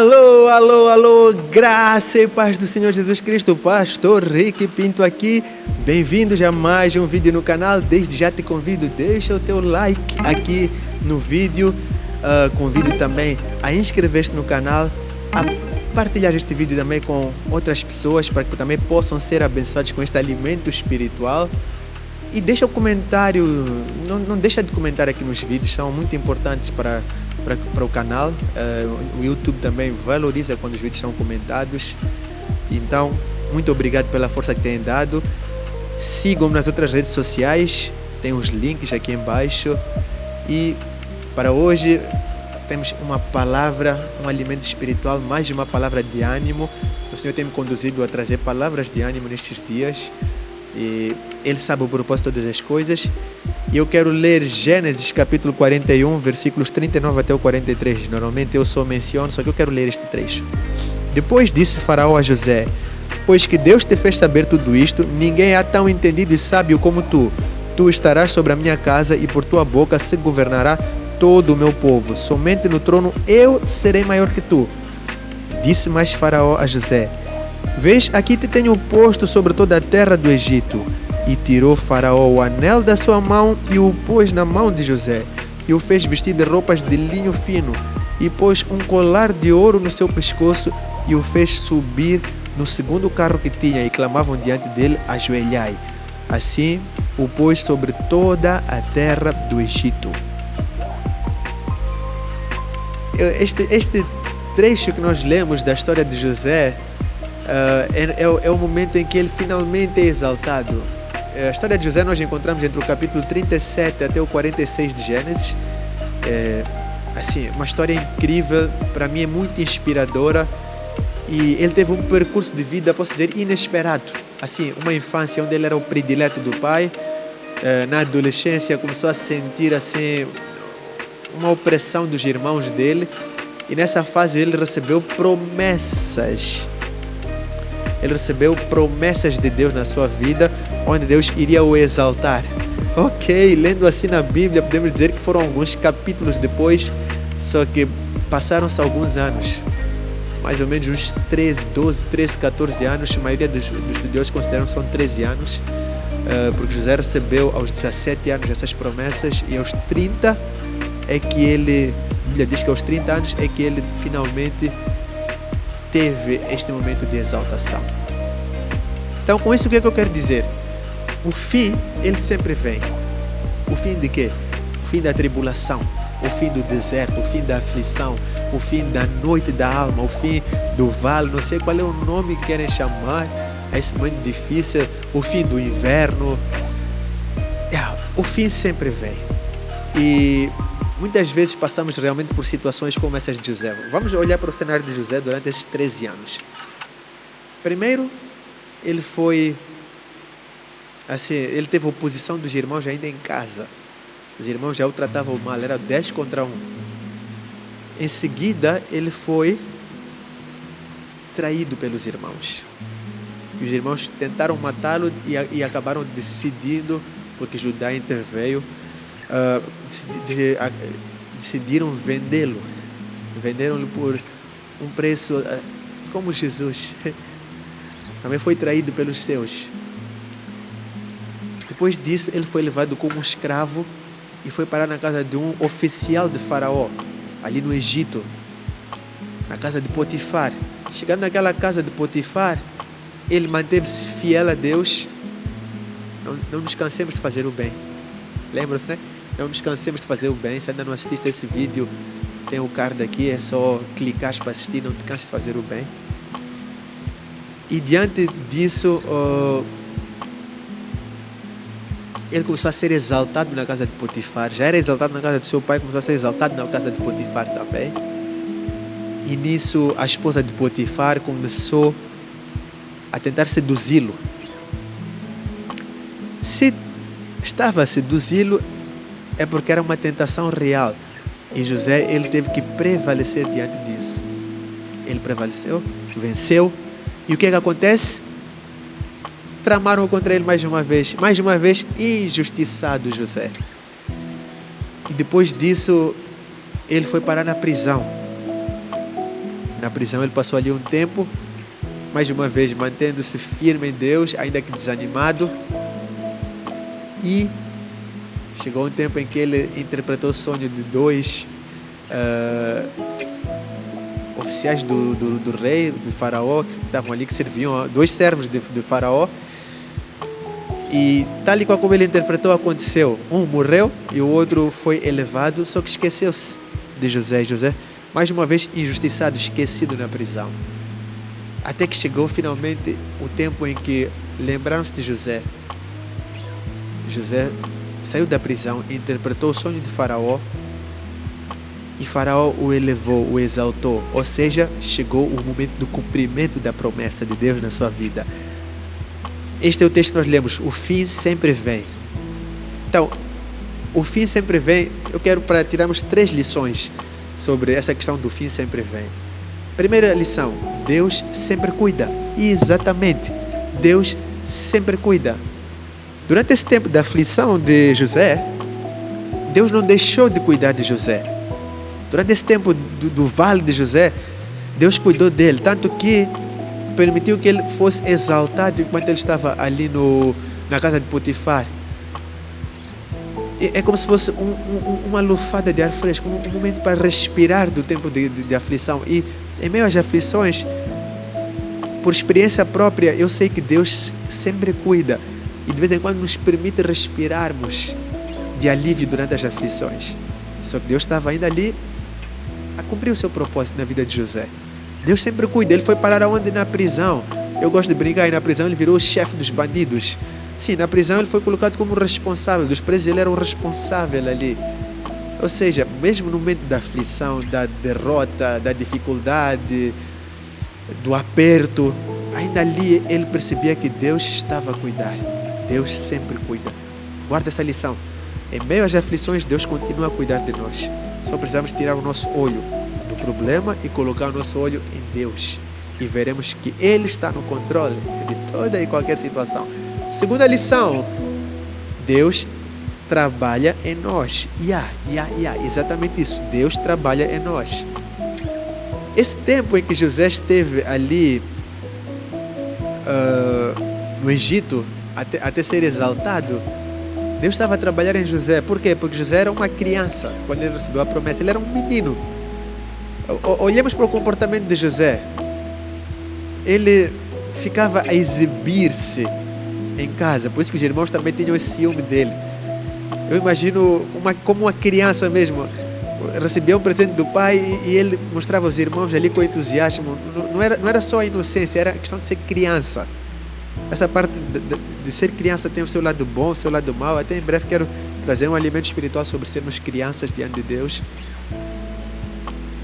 Alô, alô, alô, graça e paz do Senhor Jesus Cristo, Pastor Rick Pinto aqui. Bem-vindos a mais um vídeo no canal. Desde já te convido, deixa o teu like aqui no vídeo. Convido também a inscrever-te no canal, a partilhar este vídeo também com outras pessoas para que também possam ser abençoados com este alimento espiritual. E deixa o comentário, não deixa de comentar aqui nos vídeos, são muito importantes para o canal. O YouTube também valoriza quando os vídeos são comentados. Então, muito obrigado pela força que têm dado. Sigam-me nas outras redes sociais, tem os links aqui embaixo. E para hoje temos uma palavra, um alimento espiritual, mais de uma palavra de ânimo. O Senhor tem me conduzido a trazer palavras de ânimo nestes dias. E Ele sabe o propósito de todas as coisas. E eu quero ler Gênesis capítulo 41, versículos 39 até o 43. Normalmente eu só menciono, só que eu quero ler este trecho. Depois disse Faraó a José: pois que Deus te fez saber tudo isto, ninguém há tão entendido e sábio como tu. Tu estarás sobre a minha casa e por tua boca se governará todo o meu povo. Somente no trono eu serei maior que tu. Disse mais Faraó a José: vês, aqui te tenho posto sobre toda a terra do Egito. E tirou Faraó o anel da sua mão e o pôs na mão de José. E o fez vestir de roupas de linho fino. E pôs um colar de ouro no seu pescoço. E o fez subir no segundo carro que tinha. E clamavam diante dele: ajoelhai. Assim o pôs sobre toda a terra do Egito. Este trecho que nós lemos da história de José é o momento em que ele finalmente é exaltado. A história de José nós encontramos entre o capítulo 37 até o 46 de Gênesis. Assim, uma história incrível, para mim é muito inspiradora. E ele teve um percurso de vida, posso dizer, inesperado. Assim, uma infância onde ele era o predileto do pai. Na adolescência começou a sentir assim uma opressão dos irmãos dele. E nessa fase ele recebeu promessas. Ele recebeu promessas de Deus na sua vida, onde Deus iria o exaltar. Ok, lendo assim na Bíblia, podemos dizer que foram alguns capítulos depois, só que passaram-se alguns anos. Mais ou menos uns 14 anos, a maioria dos estudiosos consideram que são 13 anos, porque José recebeu aos 17 anos essas promessas, e aos 30 é que ele, a Bíblia diz que aos 30 anos é que ele finalmente teve este momento de exaltação. Então, com isso, o que é que eu quero dizer? O fim, ele sempre vem. O fim de quê? O fim da tribulação, o fim do deserto, o fim da aflição, o fim da noite da alma, o fim do vale, não sei qual é o nome que querem chamar, é esse momento difícil, o fim do inverno. O fim sempre vem. E muitas vezes passamos realmente por situações como essas de José. Vamos olhar para o cenário de José durante esses 13 anos. Primeiro, ele foi assim, ele teve oposição dos irmãos ainda em casa. Os irmãos já o tratavam mal, era 10 contra 1. Em seguida, ele foi traído pelos irmãos. E os irmãos tentaram matá-lo e acabaram decidindo, porque Judá interveio, decidiram vendê-lo. Venderam-lo por um preço como Jesus. Também foi traído pelos seus. Depois disso, ele foi levado como um escravo e foi parar na casa de um oficial de Faraó, ali no Egito, na casa de Potifar. Chegando naquela casa de Potifar, ele manteve-se fiel a Deus. Não nos cansemos de fazer o bem. Lembra-se, né? Não nos cansemos de fazer o bem. Se ainda não assististe esse vídeo, tem o card aqui, é só clicar para assistir, não te canses de fazer o bem. E diante disso, ele começou a ser exaltado na casa de Potifar. Já era exaltado na casa do seu pai, começou a ser exaltado na casa de Potifar também. E nisso a esposa de Potifar começou a tentar seduzi-lo. Se estava a seduzi-lo, é porque era uma tentação real. E José, ele teve que prevalecer diante disso. Ele prevaleceu, venceu. E o que é que acontece? Tramaram contra ele mais uma vez, injustiçado José. E depois disso, ele foi parar na prisão. Na prisão ele passou ali um tempo, mais uma vez mantendo-se firme em Deus, ainda que desanimado. E chegou um tempo em que ele interpretou o sonho de dois oficiais do rei, do faraó, que estavam ali, que serviam, dois servos de faraó. E tal e qual como ele interpretou, aconteceu. Um morreu e o outro foi elevado, só que esqueceu-se de José. E José, mais uma vez, injustiçado, esquecido na prisão. Até que chegou finalmente o tempo em que lembraram-se de José. José saiu da prisão, interpretou o sonho de Faraó e Faraó o elevou, o exaltou. Ou seja, chegou o momento do cumprimento da promessa de Deus na sua vida. Este é o texto que nós lemos. O fim sempre vem. Então, o fim sempre vem. Eu quero para tirarmos 3 lições sobre essa questão do fim sempre vem. Primeira lição: Deus sempre cuida. E exatamente, Deus sempre cuida. Durante esse tempo da aflição de José, Deus não deixou de cuidar de José. Durante esse tempo do vale de José, Deus cuidou dele, tanto que permitiu que ele fosse exaltado enquanto ele estava ali na casa de Potifar. É como se fosse uma lufada de ar fresco, um momento para respirar do tempo de aflição. E em meio às aflições, por experiência própria, eu sei que Deus sempre cuida e de vez em quando nos permite respirarmos de alívio durante as aflições. Só que Deus estava ainda ali a cumprir o seu propósito na vida de José. Deus sempre cuida. Ele foi parar aonde? Na prisão. Eu gosto de brincar, e na prisão ele virou o chefe dos bandidos. Sim, na prisão ele foi colocado como responsável dos presos, ele era o responsável ali. Ou seja, mesmo no momento da aflição, da derrota, da dificuldade, do aperto, ainda ali ele percebia que Deus estava a cuidar. Deus sempre cuida. Guarda essa lição. Em meio às aflições, Deus continua a cuidar de nós. Só precisamos tirar o nosso olho do problema e colocar o nosso olho em Deus. E veremos que Ele está no controle de toda e qualquer situação. Segunda lição: Deus trabalha em nós. Exatamente isso. Deus trabalha em nós. Esse tempo em que José esteve ali no Egito, até ser exaltado, Deus estava a trabalhar em José. Por quê? Porque José era uma criança quando ele recebeu a promessa. Ele era um menino. Olhemos para o comportamento de José. Ele ficava a exibir-se em casa. Por isso que os irmãos também tinham esse ciúme dele. Eu imagino como uma criança mesmo. Recebia um presente do pai e ele mostrava aos irmãos ali com entusiasmo. Não era só a inocência, era a questão de ser criança. Essa parte de ser criança tem o seu lado bom, o seu lado mau. Até em breve quero trazer um alimento espiritual sobre sermos crianças diante de Deus.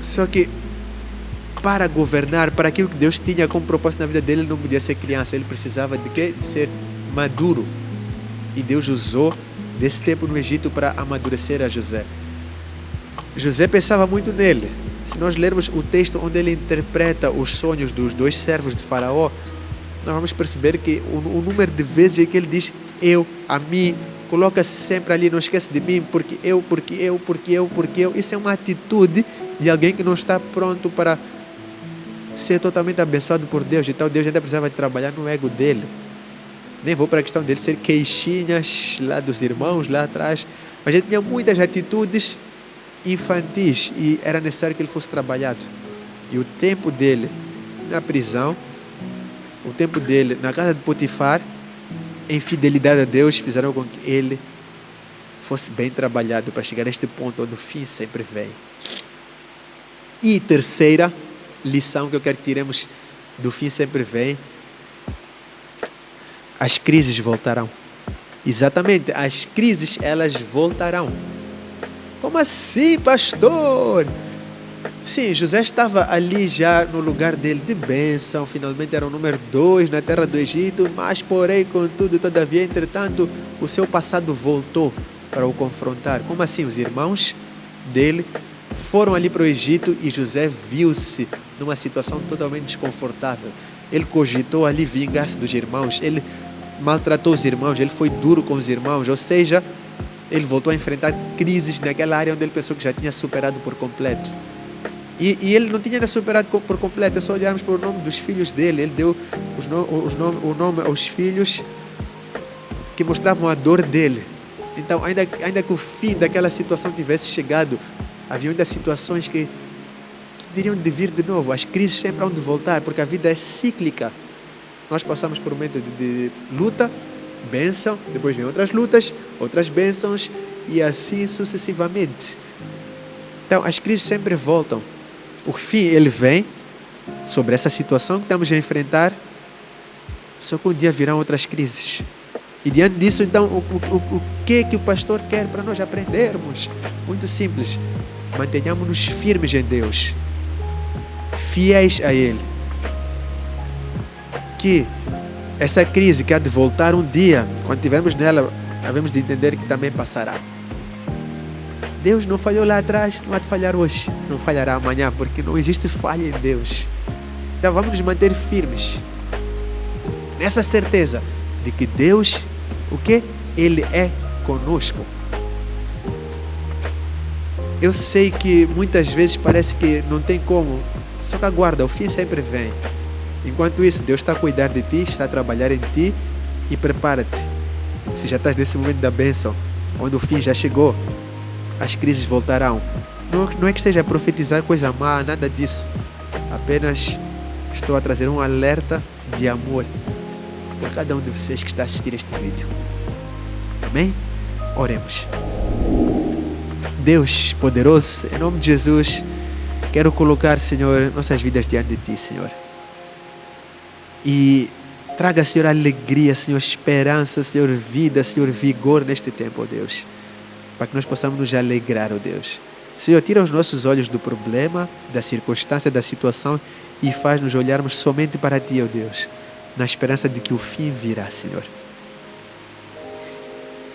Só que para governar, para aquilo que Deus tinha como propósito na vida dele, ele não podia ser criança. Ele precisava de quê? De ser maduro. E Deus usou desse tempo no Egito para amadurecer a José. José pensava muito nele. Se nós lermos o texto onde ele interpreta os sonhos dos 2 servos de Faraó, nós vamos perceber que o número de vezes que ele diz eu, a mim, coloca-se sempre ali, não esquece de mim, porque eu. Isso é uma atitude de alguém que não está pronto para ser totalmente abençoado por Deus. Então Deus ainda precisava de trabalhar no ego dele. Nem vou para a questão dele ser queixinhas lá dos irmãos lá atrás, mas ele tinha muitas atitudes infantis e era necessário que ele fosse trabalhado. E o tempo dele na prisão, o tempo dele na casa de Potifar, em fidelidade a Deus, fizeram com que ele fosse bem trabalhado para chegar a este ponto onde o fim sempre vem. E terceira lição que eu quero que tiremos do fim sempre vem: as crises voltarão. Exatamente, as crises elas voltarão. Como assim, pastor? Sim, José estava ali já no lugar dele de bênção, finalmente era o número 2 na terra do Egito, mas porém, contudo, todavia, entretanto, o seu passado voltou para o confrontar. Como assim? Os irmãos dele foram ali para o Egito e José viu-se numa situação totalmente desconfortável. Ele cogitou ali vingar-se dos irmãos, ele maltratou os irmãos, ele foi duro com os irmãos, ou seja, ele voltou a enfrentar crises naquela área onde ele pensou que já tinha superado por completo. E ele não tinha ainda superado por completo. É só olharmos para o nome dos filhos dele. Ele deu o nome aos filhos que mostravam a dor dele. Então, ainda que o fim daquela situação tivesse chegado, havia ainda situações que teriam de vir de novo. As crises sempre hão de voltar, porque a vida é cíclica. Nós passamos por um momento de luta, bênção, depois vem outras lutas, outras bênçãos, e assim sucessivamente. Então, as crises sempre voltam. O fim, ele vem sobre essa situação que estamos a enfrentar, só que um dia virão outras crises. E diante disso, então, o que o pastor quer para nós aprendermos? Muito simples. Mantenhamos-nos firmes em Deus, fiéis a Ele. Que essa crise que há de voltar um dia, quando estivermos nela, havemos de entender que também passará. Deus não falhou lá atrás, não há de falhar hoje, não falhará amanhã, porque não existe falha em Deus. Então vamos nos manter firmes, nessa certeza de que Deus, o quê? Ele é conosco. Eu sei que muitas vezes parece que não tem como, só que aguarda, o fim sempre vem. Enquanto isso, Deus está a cuidar de ti, está a trabalhar em ti, e prepara-te. Se já estás nesse momento da bênção, onde o fim já chegou, as crises voltarão. Não é que esteja a profetizar coisa má, nada disso. Apenas estou a trazer um alerta de amor por cada um de vocês que está a assistir este vídeo. Amém? Oremos. Deus poderoso, em nome de Jesus, quero colocar, Senhor, nossas vidas diante de Ti, Senhor. E traga, Senhor, alegria, Senhor, esperança, Senhor, vida, Senhor, vigor neste tempo, ó Deus. Para que nós possamos nos alegrar, ó Deus. Senhor, tira os nossos olhos do problema, da circunstância, da situação e faz-nos olharmos somente para Ti, ó Deus, na esperança de que o fim virá, Senhor.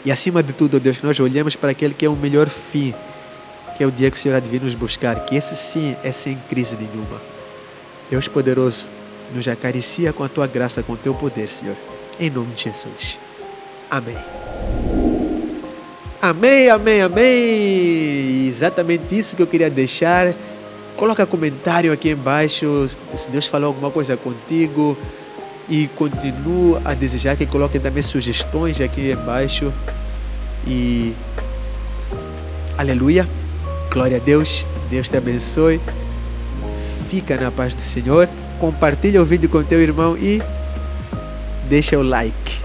E acima de tudo, ó Deus, que nós olhemos para aquele que é o melhor fim, que é o dia que o Senhor há de vir nos buscar, que esse sim é sem crise nenhuma. Deus poderoso, nos acaricia com a Tua graça, com o Teu poder, Senhor. Em nome de Jesus. Amém. Amém, amém, amém. Exatamente isso que eu queria deixar. Coloca comentário aqui embaixo se Deus falou alguma coisa contigo. E continuo a desejar que coloquem também sugestões aqui embaixo. E aleluia. Glória a Deus. Deus te abençoe. Fica na paz do Senhor. Compartilha o vídeo com teu irmão e deixa o like.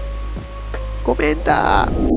Comenta!